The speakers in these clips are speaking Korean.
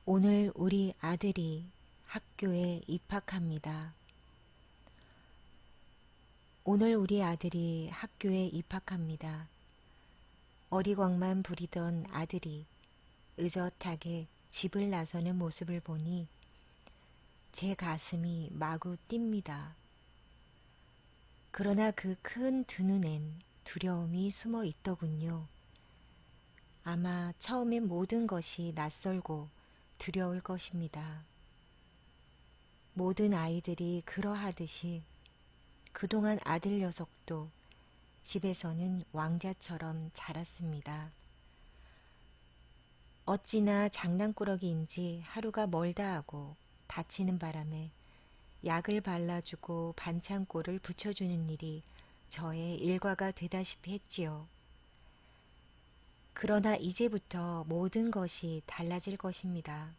오늘 우리 아들이 학교에 입학합니다. 오늘 우리 아들이 학교에 입학합니다. 어리광만 부리던 아들이 의젓하게 집을 나서는 모습을 보니 제 가슴이 마구 뜁니다. 그러나 그 큰 두 눈엔 두려움이 숨어 있더군요. 아마 처음엔 모든 것이 낯설고 두려울 것입니다. 모든 아이들이 그러하듯이 그동안 아들 녀석도 집에서는 왕자처럼 자랐습니다. 어찌나 장난꾸러기인지 하루가 멀다 하고 다치는 바람에 약을 발라주고 반창고를 붙여주는 일이 저의 일과가 되다시피 했지요. 그러나 이제부터 모든 것이 달라질 것입니다.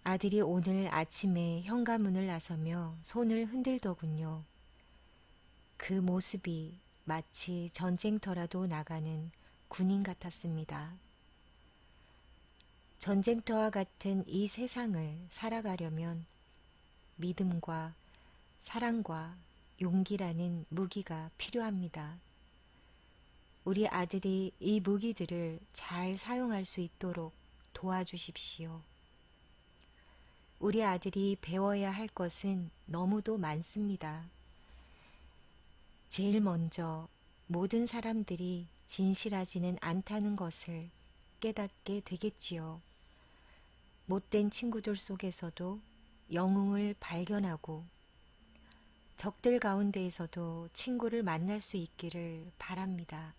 아들이 오늘 아침에 현관문을 나서며 손을 흔들더군요. 그 모습이 마치 전쟁터라도 나가는 군인 같았습니다. 전쟁터와 같은 이 세상을 살아가려면 믿음과 사랑과 용기라는 무기가 필요합니다. 우리 아들이 이 무기들을 잘 사용할 수 있도록 도와주십시오. 우리 아들이 배워야 할 것은 너무도 많습니다. 제일 먼저 모든 사람들이 진실하지는 않다는 것을 깨닫게 되겠지요. 못된 친구들 속에서도 영웅을 발견하고 적들 가운데에서도 친구를 만날 수 있기를 바랍니다.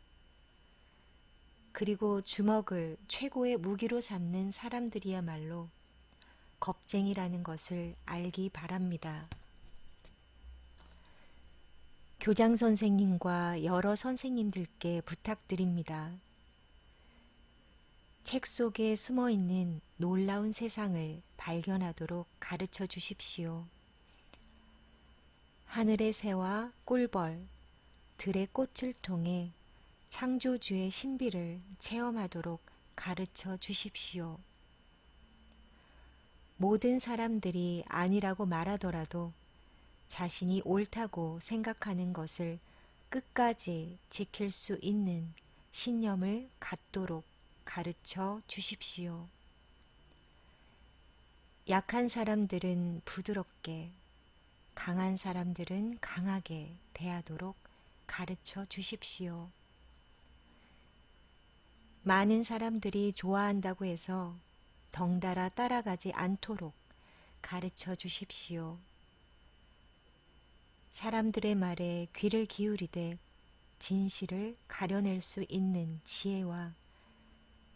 그리고 주먹을 최고의 무기로 삼는 사람들이야말로 겁쟁이라는 것을 알기 바랍니다. 교장 선생님과 여러 선생님들께 부탁드립니다. 책 속에 숨어 있는 놀라운 세상을 발견하도록 가르쳐 주십시오. 하늘의 새와 꿀벌, 들의 꽃을 통해 창조주의 신비를 체험하도록 가르쳐 주십시오. 모든 사람들이 아니라고 말하더라도 자신이 옳다고 생각하는 것을 끝까지 지킬 수 있는 신념을 갖도록 가르쳐 주십시오. 약한 사람들은 부드럽게, 강한 사람들은 강하게 대하도록 가르쳐 주십시오. 많은 사람들이 좋아한다고 해서 덩달아 따라가지 않도록 가르쳐 주십시오. 사람들의 말에 귀를 기울이되 진실을 가려낼 수 있는 지혜와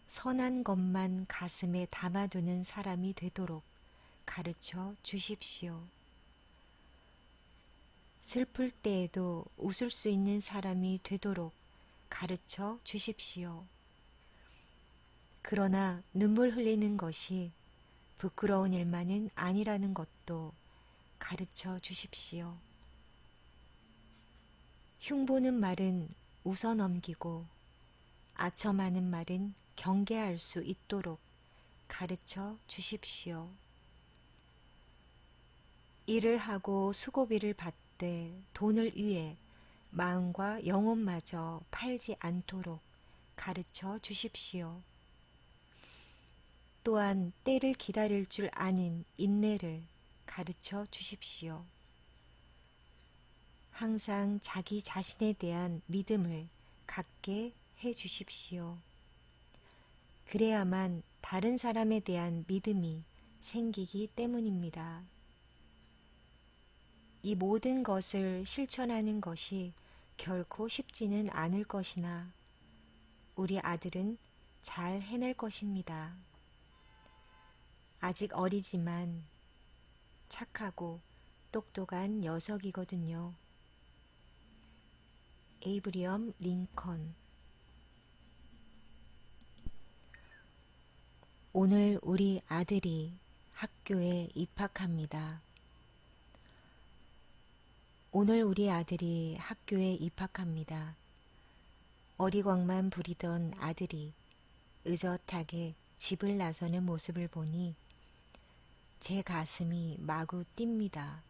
선한 것만 가슴에 담아두는 사람이 되도록 가르쳐 주십시오. 슬플 때에도 웃을 수 있는 사람이 되도록 가르쳐 주십시오. 그러나 눈물 흘리는 것이 부끄러운 일만은 아니라는 것도 가르쳐 주십시오. 흉보는 말은 웃어 넘기고 아첨하는 말은 경계할 수 있도록 가르쳐 주십시오. 일을 하고 수고비를 받되 돈을 위해 마음과 영혼마저 팔지 않도록 가르쳐 주십시오. 또한 때를 기다릴 줄 아는 인내를 가르쳐 주십시오. 항상 자기 자신에 대한 믿음을 갖게 해 주십시오. 그래야만 다른 사람에 대한 믿음이 생기기 때문입니다. 이 모든 것을 실천하는 것이 결코 쉽지는 않을 것이나 우리 아들은 잘 해낼 것입니다. 아직 어리지만 착하고 똑똑한 녀석이거든요. 에이브리엄 링컨. 오늘 우리 아들이 학교에 입학합니다. 오늘 우리 아들이 학교에 입학합니다. 어리광만 부리던 아들이 의젓하게 집을 나서는 모습을 보니 제 가슴이 마구 뜁니다.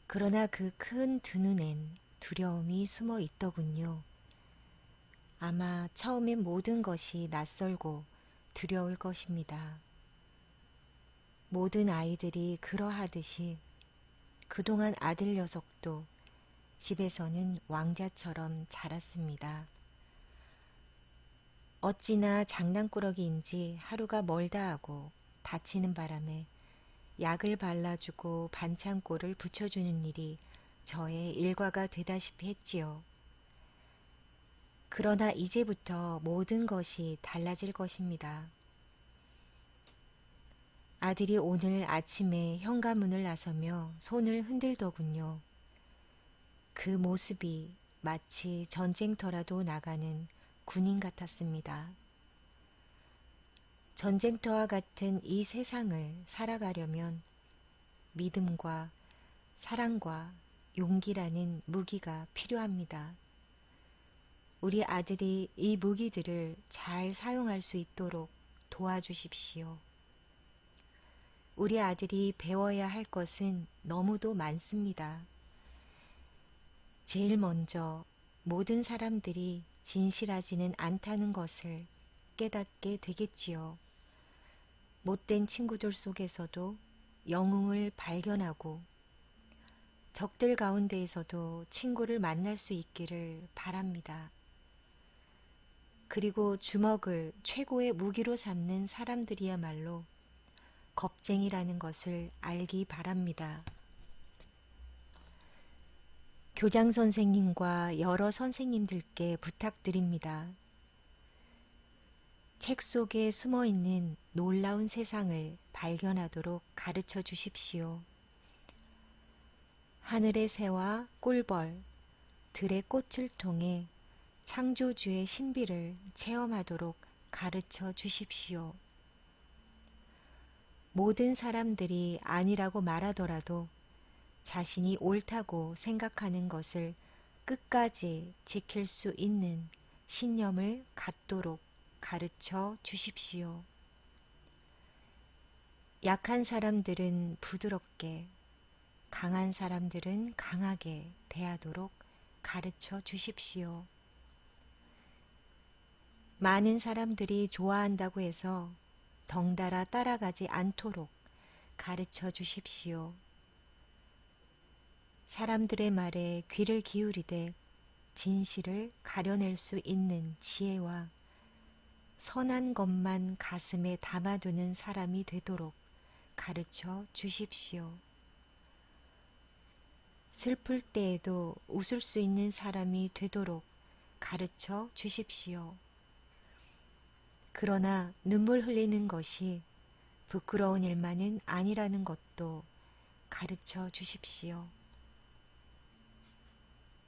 그러나 그 큰 두 눈엔 두려움이 숨어 있더군요. 아마 처음엔 모든 것이 낯설고 두려울 것입니다. 모든 아이들이 그러하듯이 그동안 아들 녀석도 집에서는 왕자처럼 자랐습니다. 어찌나 장난꾸러기인지 하루가 멀다 하고 다치는 바람에 약을 발라주고 반창고를 붙여주는 일이 저의 일과가 되다시피 했지요. 그러나 이제부터 모든 것이 달라질 것입니다. 아들이 오늘 아침에 현관문을 나서며 손을 흔들더군요. 그 모습이 마치 전쟁터라도 나가는 군인 같았습니다. 전쟁터와 같은 이 세상을 살아가려면 믿음과 사랑과 용기라는 무기가 필요합니다. 우리 아들이 이 무기들을 잘 사용할 수 있도록 도와주십시오. 우리 아들이 배워야 할 것은 너무도 많습니다. 제일 먼저 모든 사람들이 진실하지는 않다는 것을 깨닫게 되겠지요. 못된 친구들 속에서도 영웅을 발견하고 적들 가운데에서도 친구를 만날 수 있기를 바랍니다. 그리고 주먹을 최고의 무기로 삼는 사람들이야말로 겁쟁이라는 것을 알기 바랍니다. 교장 선생님과 여러 선생님들께 부탁드립니다. 책 속에 숨어 있는 놀라운 세상을 발견하도록 가르쳐 주십시오. 하늘의 새와 꿀벌, 들의 꽃을 통해 창조주의 신비를 체험하도록 가르쳐 주십시오. 모든 사람들이 아니라고 말하더라도 자신이 옳다고 생각하는 것을 끝까지 지킬 수 있는 신념을 갖도록 가르쳐 주십시오. 약한 사람들은 부드럽게, 강한 사람들은 강하게 대하도록 가르쳐 주십시오. 많은 사람들이 좋아한다고 해서 덩달아 따라가지 않도록 가르쳐 주십시오. 사람들의 말에 귀를 기울이되 진실을 가려낼 수 있는 지혜와 선한 것만 가슴에 담아두는 사람이 되도록 가르쳐 주십시오. 슬플 때에도 웃을 수 있는 사람이 되도록 가르쳐 주십시오. 그러나 눈물 흘리는 것이 부끄러운 일만은 아니라는 것도 가르쳐 주십시오.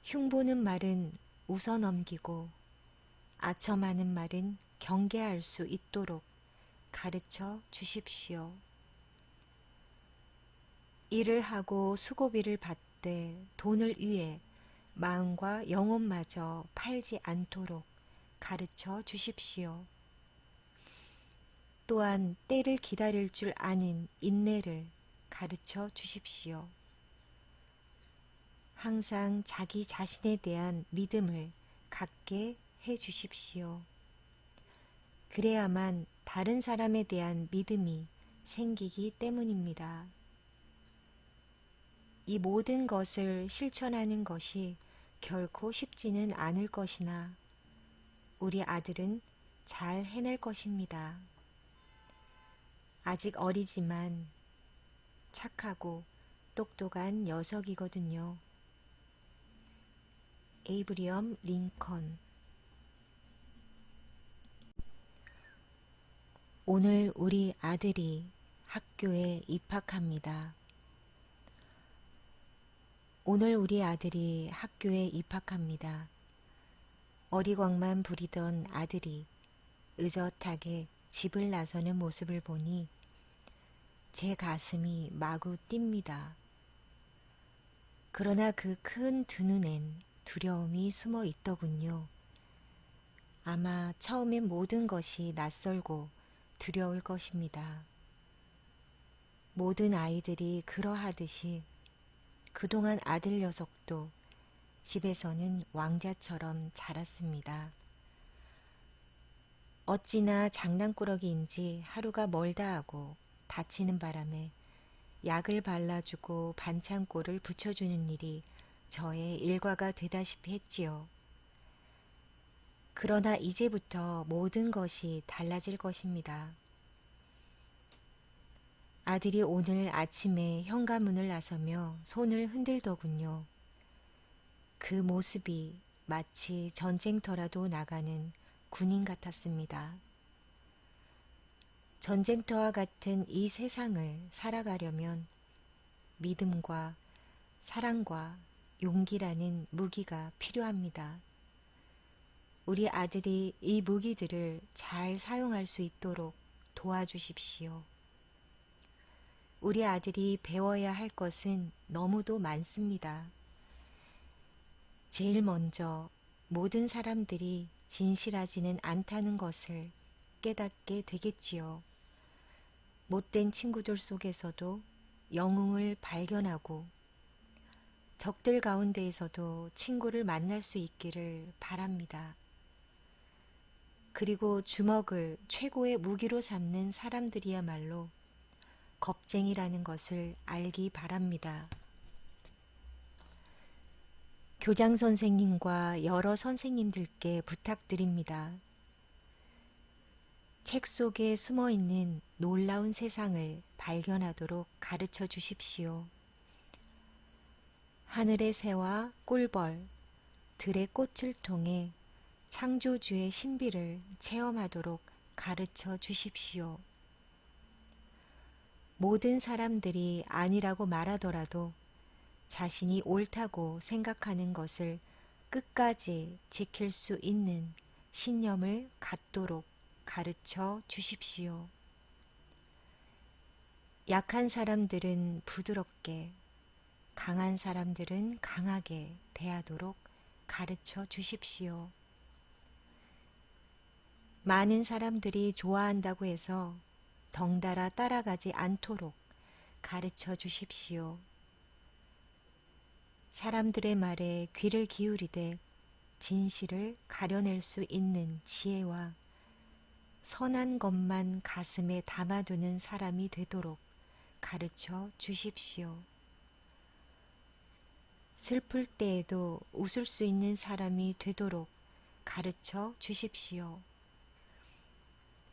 흉보는 말은 웃어 넘기고 아첨하는 말은 경계할 수 있도록 가르쳐 주십시오. 일을 하고 수고비를 받되 돈을 위해 마음과 영혼마저 팔지 않도록 가르쳐 주십시오. 또한 때를 기다릴 줄 아는 인내를 가르쳐 주십시오. 항상 자기 자신에 대한 믿음을 갖게 해 주십시오. 그래야만 다른 사람에 대한 믿음이 생기기 때문입니다. 이 모든 것을 실천하는 것이 결코 쉽지는 않을 것이나 우리 아들은 잘 해낼 것입니다. 아직 어리지만 착하고 똑똑한 녀석이거든요. 에이브리엄 링컨. 오늘 우리 아들이 학교에 입학합니다. 오늘 우리 아들이 학교에 입학합니다. 어리광만 부리던 아들이 의젓하게 집을 나서는 모습을 보니 제 가슴이 마구 뜁니다. 그러나 그 큰 두 눈엔 두려움이 숨어 있더군요. 아마 처음엔 모든 것이 낯설고 두려울 것입니다. 모든 아이들이 그러하듯이 그동안 아들 녀석도 집에서는 왕자처럼 자랐습니다. 어찌나 장난꾸러기인지 하루가 멀다 하고 다치는 바람에 약을 발라주고 반창고를 붙여주는 일이 저의 일과가 되다시피 했지요. 그러나 이제부터 모든 것이 달라질 것입니다. 아들이 오늘 아침에 현관문을 나서며 손을 흔들더군요. 그 모습이 마치 전쟁터라도 나가는 군인 같았습니다. 전쟁터와 같은 이 세상을 살아가려면 믿음과 사랑과 용기라는 무기가 필요합니다. 우리 아들이 이 무기들을 잘 사용할 수 있도록 도와주십시오. 우리 아들이 배워야 할 것은 너무도 많습니다. 제일 먼저 모든 사람들이 진실하지는 않다는 것을 깨닫게 되겠지요. 못된 친구들 속에서도 영웅을 발견하고 적들 가운데에서도 친구를 만날 수 있기를 바랍니다. 그리고 주먹을 최고의 무기로 삼는 사람들이야말로 겁쟁이라는 것을 알기 바랍니다. 교장 선생님과 여러 선생님들께 부탁드립니다. 책 속에 숨어 있는 놀라운 세상을 발견하도록 가르쳐 주십시오. 하늘의 새와 꿀벌, 들의 꽃을 통해 창조주의 신비를 체험하도록 가르쳐 주십시오. 모든 사람들이 아니라고 말하더라도 자신이 옳다고 생각하는 것을 끝까지 지킬 수 있는 신념을 갖도록 가르쳐 주십시오. 약한 사람들은 부드럽게, 강한 사람들은 강하게 대하도록 가르쳐 주십시오. 많은 사람들이 좋아한다고 해서 덩달아 따라가지 않도록 가르쳐 주십시오. 사람들의 말에 귀를 기울이되 진실을 가려낼 수 있는 지혜와 선한 것만 가슴에 담아두는 사람이 되도록 가르쳐 주십시오. 슬플 때에도 웃을 수 있는 사람이 되도록 가르쳐 주십시오.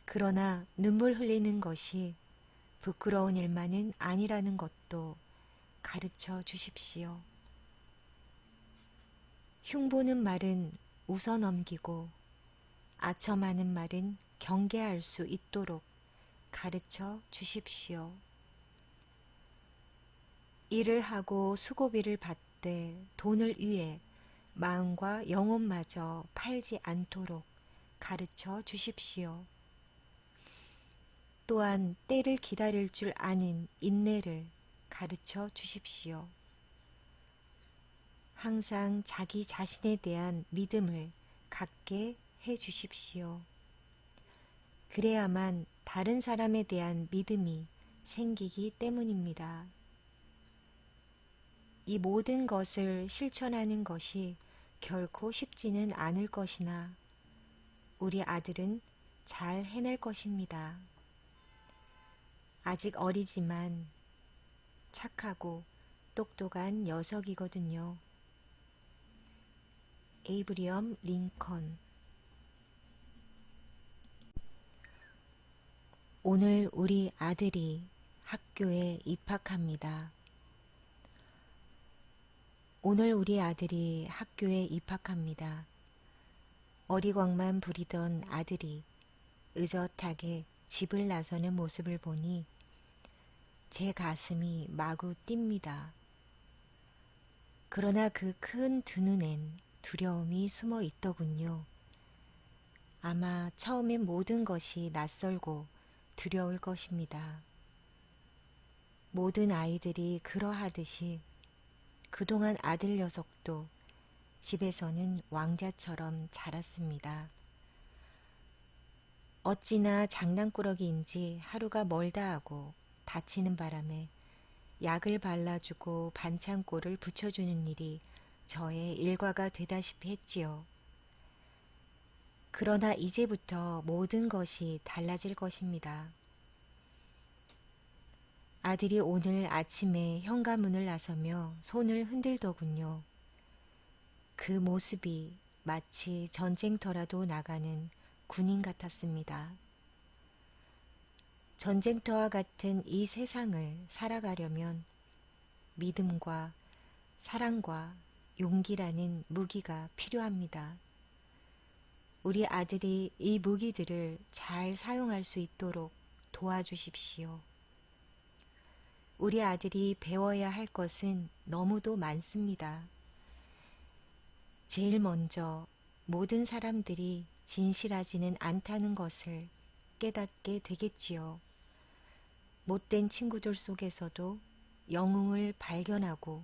그러나 눈물 흘리는 것이 부끄러운 일만은 아니라는 것도 가르쳐 주십시오. 흉보는 말은 웃어 넘기고 아첨하는 말은 경계할 수 있도록 가르쳐 주십시오. 일을 하고 수고비를 받되 돈을 위해 마음과 영혼마저 팔지 않도록 가르쳐 주십시오. 또한 때를 기다릴 줄 아는 인내를 가르쳐 주십시오. 항상 자기 자신에 대한 믿음을 갖게 해 주십시오. 그래야만 다른 사람에 대한 믿음이 생기기 때문입니다. 이 모든 것을 실천하는 것이 결코 쉽지는 않을 것이나 우리 아들은 잘 해낼 것입니다. 아직 어리지만 착하고 똑똑한 녀석이거든요. 에이브리엄 링컨. 오늘 우리 아들이 학교에 입학합니다. 오늘 우리 아들이 학교에 입학합니다. 어리광만 부리던 아들이 의젓하게 집을 나서는 모습을 보니 제 가슴이 마구 뜁니다. 그러나 그 큰 두 눈엔 두려움이 숨어 있더군요. 아마 처음엔 모든 것이 낯설고 두려울 것입니다. 모든 아이들이 그러하듯이 그동안 아들 녀석도 집에서는 왕자처럼 자랐습니다. 어찌나 장난꾸러기인지 하루가 멀다 하고 다치는 바람에 약을 발라주고 반창고를 붙여주는 일이 저의 일과가 되다시피 했지요. 그러나 이제부터 모든 것이 달라질 것입니다. 아들이 오늘 아침에 현관문을 나서며 손을 흔들더군요. 그 모습이 마치 전쟁터라도 나가는 군인 같았습니다. 전쟁터와 같은 이 세상을 살아가려면 믿음과 사랑과 용기라는 무기가 필요합니다. 우리 아들이 이 무기들을 잘 사용할 수 있도록 도와주십시오. 우리 아들이 배워야 할 것은 너무도 많습니다. 제일 먼저 모든 사람들이 진실하지는 않다는 것을 깨닫게 되겠지요. 못된 친구들 속에서도 영웅을 발견하고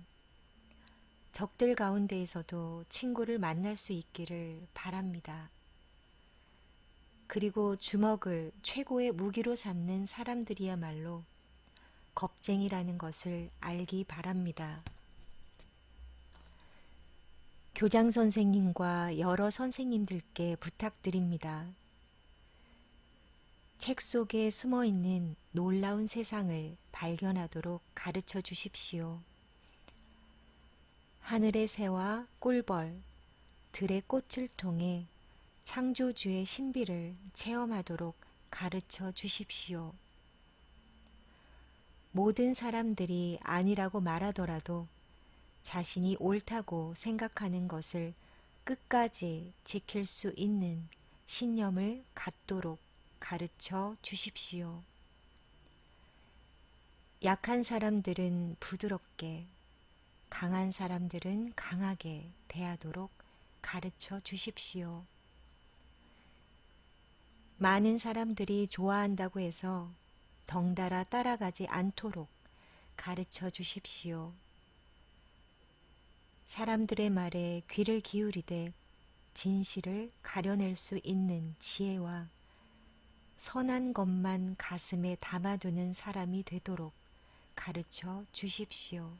적들 가운데에서도 친구를 만날 수 있기를 바랍니다. 그리고 주먹을 최고의 무기로 삼는 사람들이야말로 겁쟁이라는 것을 알기 바랍니다. 교장 선생님과 여러 선생님들께 부탁드립니다. 책 속에 숨어 있는 놀라운 세상을 발견하도록 가르쳐 주십시오. 하늘의 새와 꿀벌, 들의 꽃을 통해 창조주의 신비를 체험하도록 가르쳐 주십시오. 모든 사람들이 아니라고 말하더라도 자신이 옳다고 생각하는 것을 끝까지 지킬 수 있는 신념을 갖도록 가르쳐 주십시오. 약한 사람들은 부드럽게, 강한 사람들은 강하게 대하도록 가르쳐 주십시오. 많은 사람들이 좋아한다고 해서 덩달아 따라가지 않도록 가르쳐 주십시오. 사람들의 말에 귀를 기울이되 진실을 가려낼 수 있는 지혜와 선한 것만 가슴에 담아두는 사람이 되도록 가르쳐 주십시오.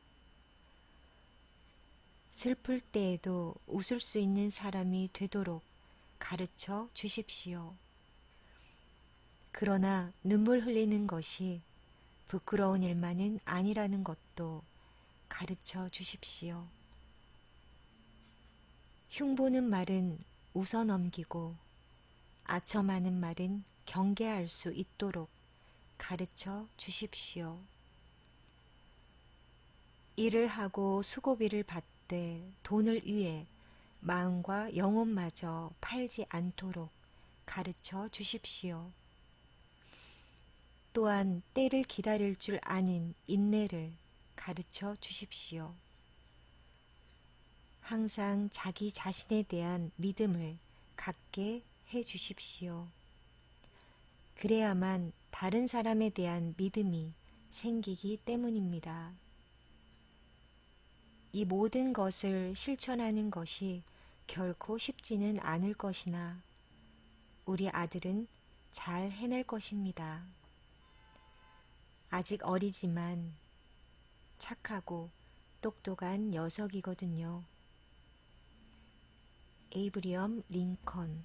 슬플 때에도 웃을 수 있는 사람이 되도록 가르쳐 주십시오. 그러나 눈물 흘리는 것이 부끄러운 일만은 아니라는 것도 가르쳐 주십시오. 흉보는 말은 웃어 넘기고 아첨하는 말은 경계할 수 있도록 가르쳐 주십시오. 일을 하고 수고비를 받되 돈을 위해 마음과 영혼마저 팔지 않도록 가르쳐 주십시오. 또한 때를 기다릴 줄 아는 인내를 가르쳐 주십시오. 항상 자기 자신에 대한 믿음을 갖게 해 주십시오. 그래야만 다른 사람에 대한 믿음이 생기기 때문입니다. 이 모든 것을 실천하는 것이 결코 쉽지는 않을 것이나 우리 아들은 잘 해낼 것입니다. 아직 어리지만 착하고 똑똑한 녀석이거든요. 에이브리엄 링컨.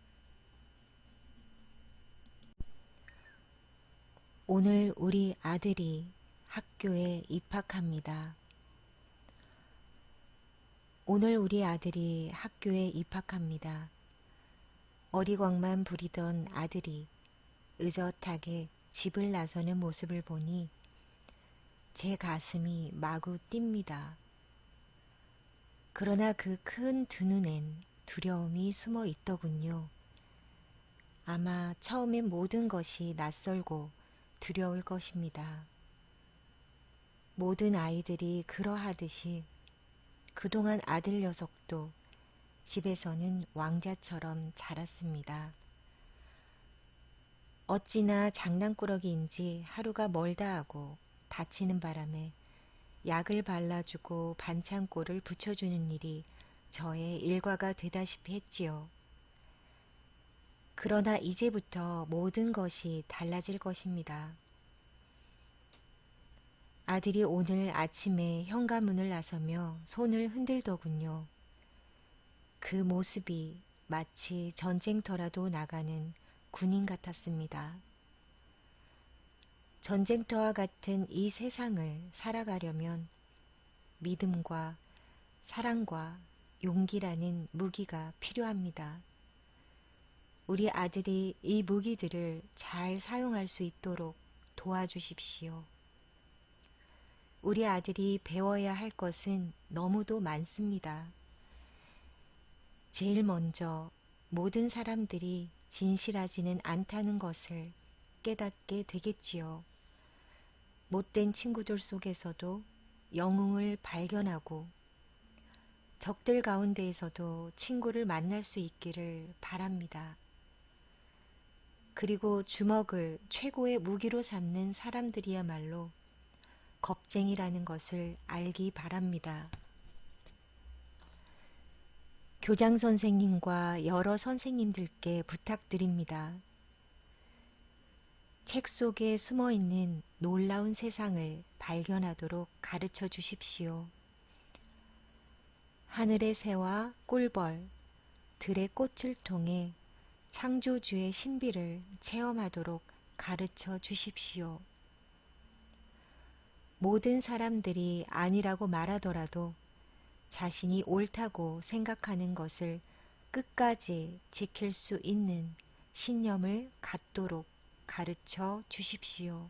오늘 우리 아들이 학교에 입학합니다. 오늘 우리 아들이 학교에 입학합니다. 어리광만 부리던 아들이 의젓하게 집을 나서는 모습을 보니 제 가슴이 마구 뜁니다. 그러나 그 큰 두 눈엔 두려움이 숨어 있더군요. 아마 처음엔 모든 것이 낯설고 두려울 것입니다. 모든 아이들이 그러하듯이 그동안 아들 녀석도 집에서는 왕자처럼 자랐습니다. 어찌나 장난꾸러기인지 하루가 멀다 하고 다치는 바람에 약을 발라주고 반창고를 붙여주는 일이 저의 일과가 되다시피 했지요. 그러나 이제부터 모든 것이 달라질 것입니다. 아들이 오늘 아침에 현관문을 나서며 손을 흔들더군요. 그 모습이 마치 전쟁터라도 나가는 군인 같았습니다. 전쟁터와 같은 이 세상을 살아가려면 믿음과 사랑과 용기라는 무기가 필요합니다. 우리 아들이 이 무기들을 잘 사용할 수 있도록 도와주십시오. 우리 아들이 배워야 할 것은 너무도 많습니다. 제일 먼저 모든 사람들이 진실하지는 않다는 것을 깨닫게 되겠지요. 못된 친구들 속에서도 영웅을 발견하고 적들 가운데에서도 친구를 만날 수 있기를 바랍니다. 그리고 주먹을 최고의 무기로 삼는 사람들이야말로 겁쟁이라는 것을 알기 바랍니다. 교장 선생님과 여러 선생님들께 부탁드립니다. 책 속에 숨어 있는 놀라운 세상을 발견하도록 가르쳐 주십시오. 하늘의 새와 꿀벌, 들의 꽃을 통해 창조주의 신비를 체험하도록 가르쳐 주십시오. 모든 사람들이 아니라고 말하더라도 자신이 옳다고 생각하는 것을 끝까지 지킬 수 있는 신념을 갖도록 가르쳐 주십시오.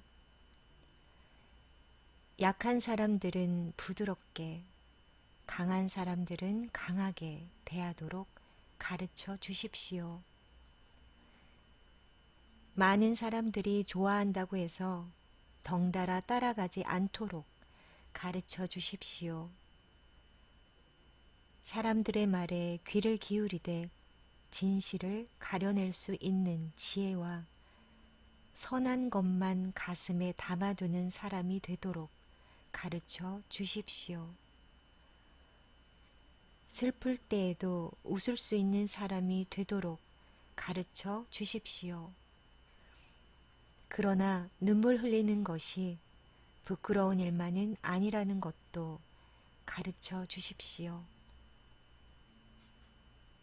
약한 사람들은 부드럽게, 강한 사람들은 강하게 대하도록 가르쳐 주십시오. 많은 사람들이 좋아한다고 해서 덩달아 따라가지 않도록 가르쳐 주십시오. 사람들의 말에 귀를 기울이되 진실을 가려낼 수 있는 지혜와 선한 것만 가슴에 담아두는 사람이 되도록 가르쳐 주십시오. 슬플 때에도 웃을 수 있는 사람이 되도록 가르쳐 주십시오. 그러나 눈물 흘리는 것이 부끄러운 일만은 아니라는 것도 가르쳐 주십시오.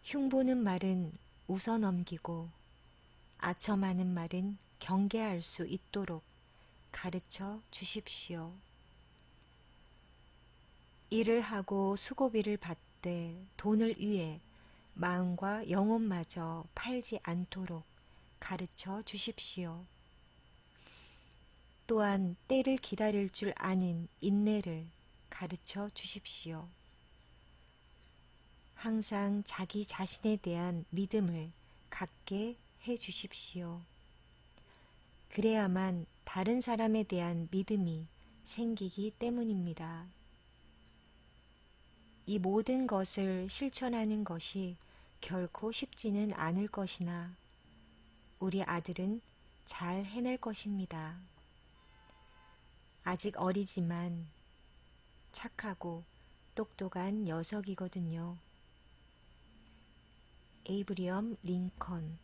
흉보는 말은 웃어 넘기고 아첨하는 말은 경계할 수 있도록 가르쳐 주십시오. 일을 하고 수고비를 받되 돈을 위해 마음과 영혼마저 팔지 않도록 가르쳐 주십시오. 또한 때를 기다릴 줄 아는 인내를 가르쳐 주십시오. 항상 자기 자신에 대한 믿음을 갖게 해 주십시오. 그래야만 다른 사람에 대한 믿음이 생기기 때문입니다. 이 모든 것을 실천하는 것이 결코 쉽지는 않을 것이나 우리 아들은 잘 해낼 것입니다. 아직 어리지만 착하고 똑똑한 녀석이거든요. 에이브리엄 링컨